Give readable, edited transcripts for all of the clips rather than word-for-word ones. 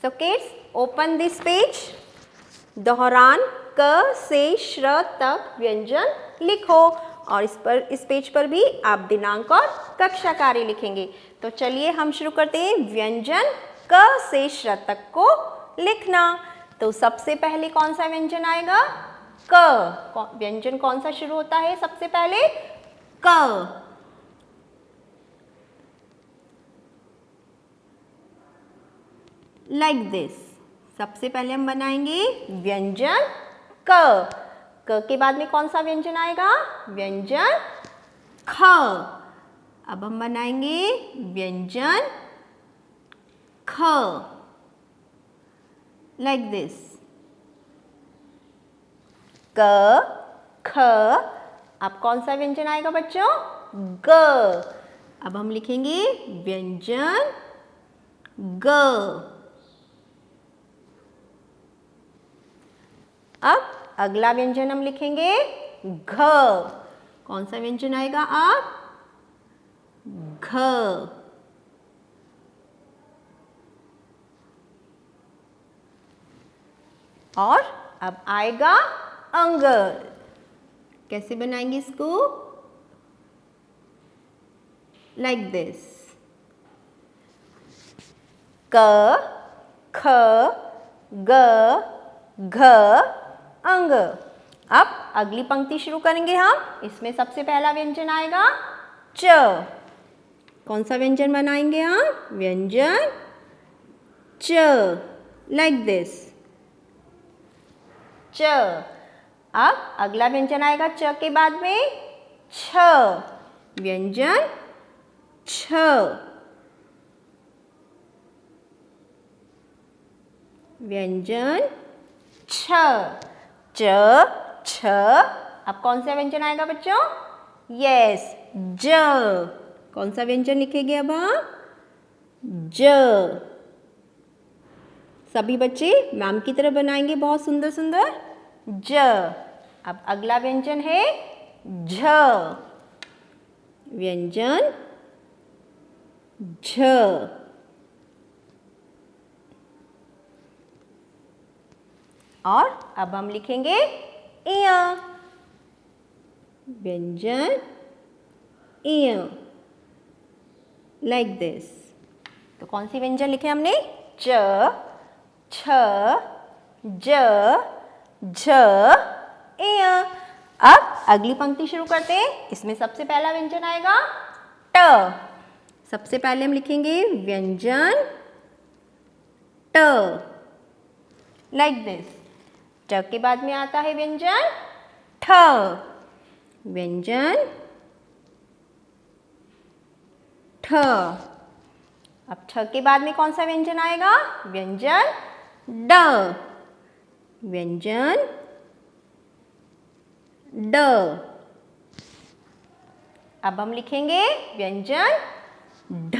So kids open this page. दोहरान क से श्र तक व्यंजन लिखो और इस पेज पर भी आप दिनांक और कक्षा कार्य लिखेंगे। तो चलिए हम शुरू करते हैं व्यंजन क से श्र तक को लिखना। तो सबसे पहले कौन सा व्यंजन आएगा? क। व्यंजन कौन सा शुरू होता है सबसे पहले? क। Like this. सबसे पहले हम बनाएंगे व्यंजन क। क के बाद में कौन सा व्यंजन आएगा? व्यंजन ख। अब हम बनाएंगे व्यंजन ख। Like this. क ख। अब कौन सा व्यंजन आएगा बच्चों? ग। अब हम लिखेंगे व्यंजन ग। अब अगला व्यंजन हम लिखेंगे घ। कौन सा व्यंजन आएगा अब? घ। और अब आएगा अंग। कैसे बनाएंगे इसको? Like this. क ख ग घ अंग। अब अगली पंक्ति शुरू करेंगे हम। इसमें सबसे पहला व्यंजन आएगा च। कौन सा व्यंजन बनाएंगे हम? व्यंजन च। Like this. च। अब अगला व्यंजन आएगा च के बाद में छ। व्यंजन छ। व्यंजन छ। च छ। अब कौन सा व्यंजन आएगा बच्चों? यस, ज। कौन सा व्यंजन लिखेंगे अब हम? ज। सभी बच्चे मैम की तरह बनाएंगे बहुत सुंदर सुंदर। ज। अब अगला व्यंजन है झ। व्यंजन झ। और अब हम लिखेंगे इय। व्यंजन इय। Like this. तो कौन सी व्यंजन लिखे हमने? च छ ज झ इय। अब अगली पंक्ति शुरू करते हैं। इसमें सबसे पहला व्यंजन आएगा ट। सबसे पहले हम लिखेंगे व्यंजन ट। Like this. ट के बाद में आता है व्यंजन ठ। व्यंजन ठ। अब ठ के बाद में कौन सा व्यंजन आएगा? व्यंजन ड। व्यंजन ड। अब हम लिखेंगे व्यंजन ढ।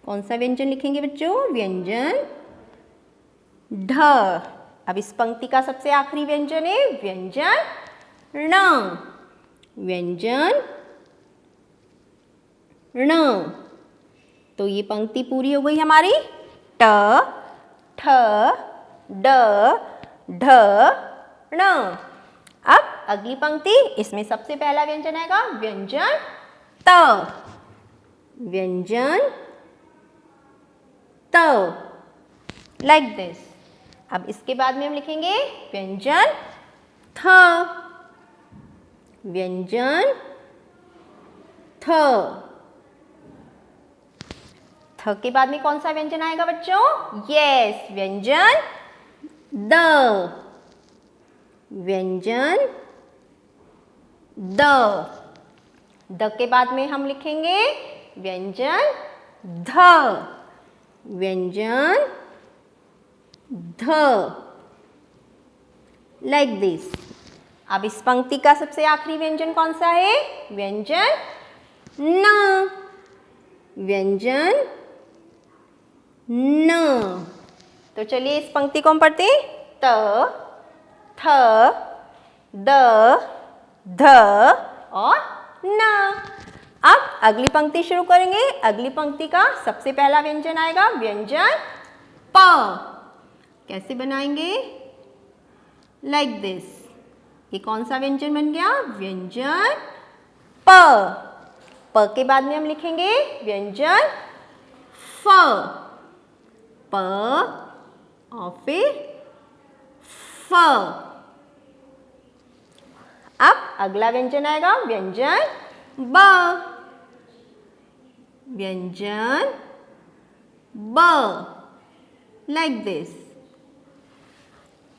कौन सा व्यंजन लिखेंगे बच्चों? व्यंजन ढ। अब इस पंक्ति का सबसे आखिरी व्यंजन है व्यंजन ण। व्यंजन ण। तो ये पंक्ति पूरी हो गई हमारी। ट ठ ड ढ ण। अब अगली पंक्ति। इसमें सबसे पहला व्यंजन आएगा व्यंजन त। व्यंजन त। Like this. अब इसके बाद में हम लिखेंगे व्यंजन थ। व्यंजन थ। थ के बाद में कौन सा व्यंजन आएगा बच्चों? यस, व्यंजन द। व्यंजन द। द के बाद में हम लिखेंगे व्यंजन ध। व्यंजन ध। Like this. अब इस पंक्ति का सबसे आखिरी व्यंजन कौन सा है? व्यंजन न। व्यंजन न। तो चलिए इस पंक्ति को हम पढ़ते हैं। त थ द ध और न। अब अगली पंक्ति शुरू करेंगे। अगली पंक्ति का सबसे पहला व्यंजन आएगा व्यंजन प। कैसे बनाएंगे? Like this. ये कौन सा व्यंजन बन गया? व्यंजन प। प के बाद में हम लिखेंगे व्यंजन फ। प और फिर फ। अब अगला व्यंजन आएगा व्यंजन ब। व्यंजन ब, लाइक दिस।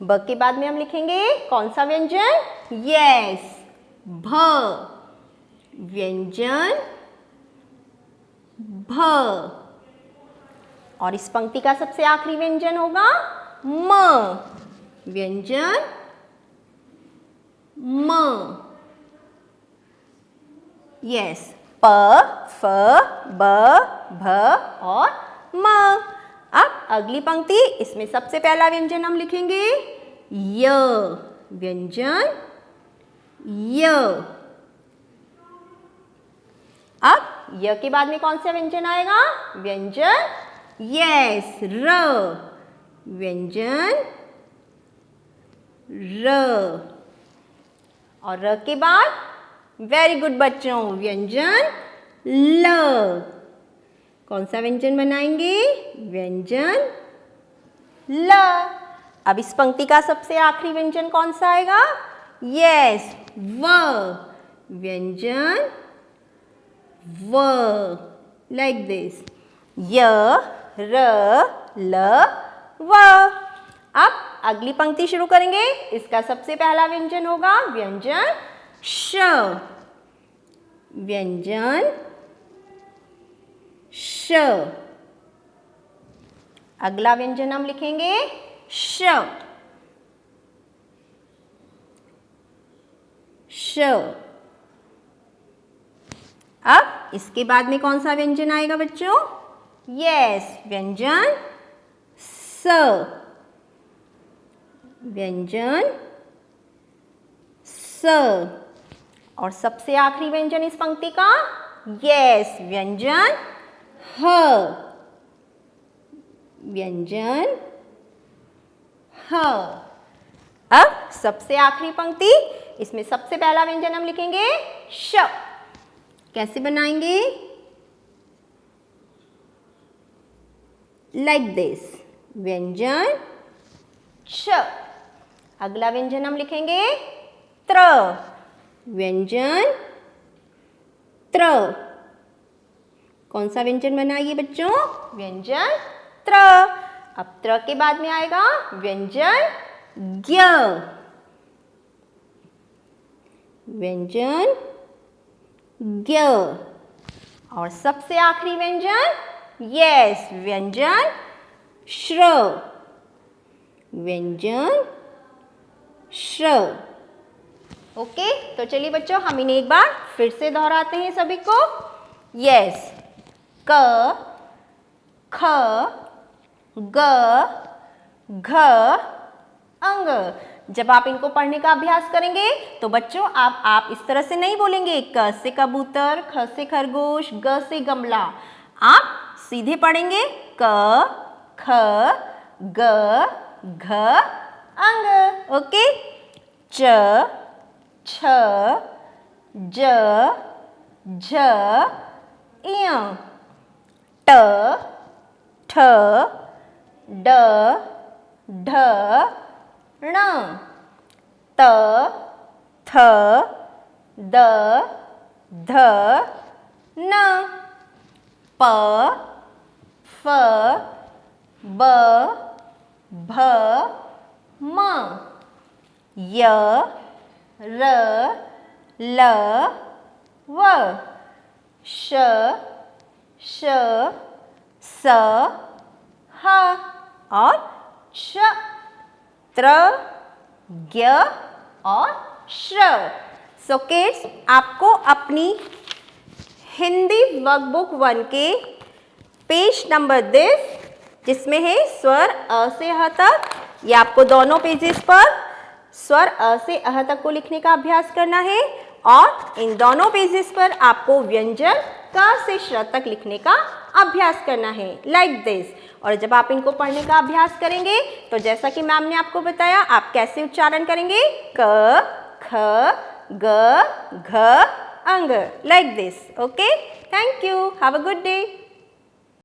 ब के बाद में हम लिखेंगे कौन सा व्यंजन? यस, भ। व्यंजन भ। और इस पंक्ति का सबसे आखिरी व्यंजन होगा म। व्यंजन म। यस, प, फ, ब, भ और म। अब अगली पंक्ति, इसमें सबसे पहला व्यंजन हम लिखेंगे य। व्यंजन य। अब य के बाद में कौन सा व्यंजन आएगा? व्यंजन यस, र। व्यंजन र। और र के बाद वेरी गुड बच्चों, व्यंजन ल। कौन सा व्यंजन बनाएंगे? व्यंजन ल। अब इस पंक्ति का सबसे आखिरी व्यंजन कौन सा आएगा? यस, व। व्यंजन व, लाइक दिस। य, र, ल, व। अब अगली पंक्ति शुरू करेंगे। इसका सबसे पहला व्यंजन होगा व्यंजन श। व्यंजन श। अगला व्यंजन हम लिखेंगे श। श। अब इसके बाद में कौन सा व्यंजन आएगा बच्चों? यस, व्यंजन स। व्यंजन स। और सबसे आखिरी व्यंजन इस पंक्ति का यस, व्यंजन ह। व्यंजन ह। अब सबसे आखिरी पंक्ति, इसमें सबसे पहला व्यंजन हम लिखेंगे श। कैसे बनाएंगे? Like this. व्यंजन श। अगला व्यंजन हम लिखेंगे त्र। व्यंजन त्र। कौन सा व्यंजन बनाइए बच्चों? व्यंजन त्र। अब त्र के बाद में आएगा व्यंजन ज्ञ। व्यंजन ज्ञ। और सबसे आखिरी व्यंजन यस, व्यंजन श्र। व्यंजन श्र। ओके, तो चलिए बच्चों, हम इन्हें एक बार फिर से दोहराते हैं सभी को। यस, क, ख, ग, घ, अंग। जब आप इनको पढ़ने का अभ्यास करेंगे तो बच्चों आप इस तरह से नहीं बोलेंगे क से कबूतर, ख से खरगोश, ग से गमला। आप सीधे पढ़ेंगे क, ख, ग, घ, अंग। ओके, च, छ, ज, झ, ञ, ट, ठ, ड, ढ, ण, त, थ, द, ध, न, प, फ, ब, भ, म, य, र, ल, व, श, श, स, ह और श। त्र, ज्ञ और श्र। सो किड्स, आपको अपनी हिंदी वर्कबुक 1 के पेज नंबर दिस, जिसमें है स्वर अ से ह तक, ये आपको दोनों पेजेस पर स्वर अ से अह तक को लिखने का अभ्यास करना है और इन दोनों पेजेस पर आपको व्यंजन क से श तक लिखने का अभ्यास करना है लाइक दिस। और जब आप इनको पढ़ने का अभ्यास करेंगे तो जैसा कि मैम ने आपको बताया, आप कैसे उच्चारण करेंगे, क ख ग घ अंग, like this. Okay, thank you, have a good day.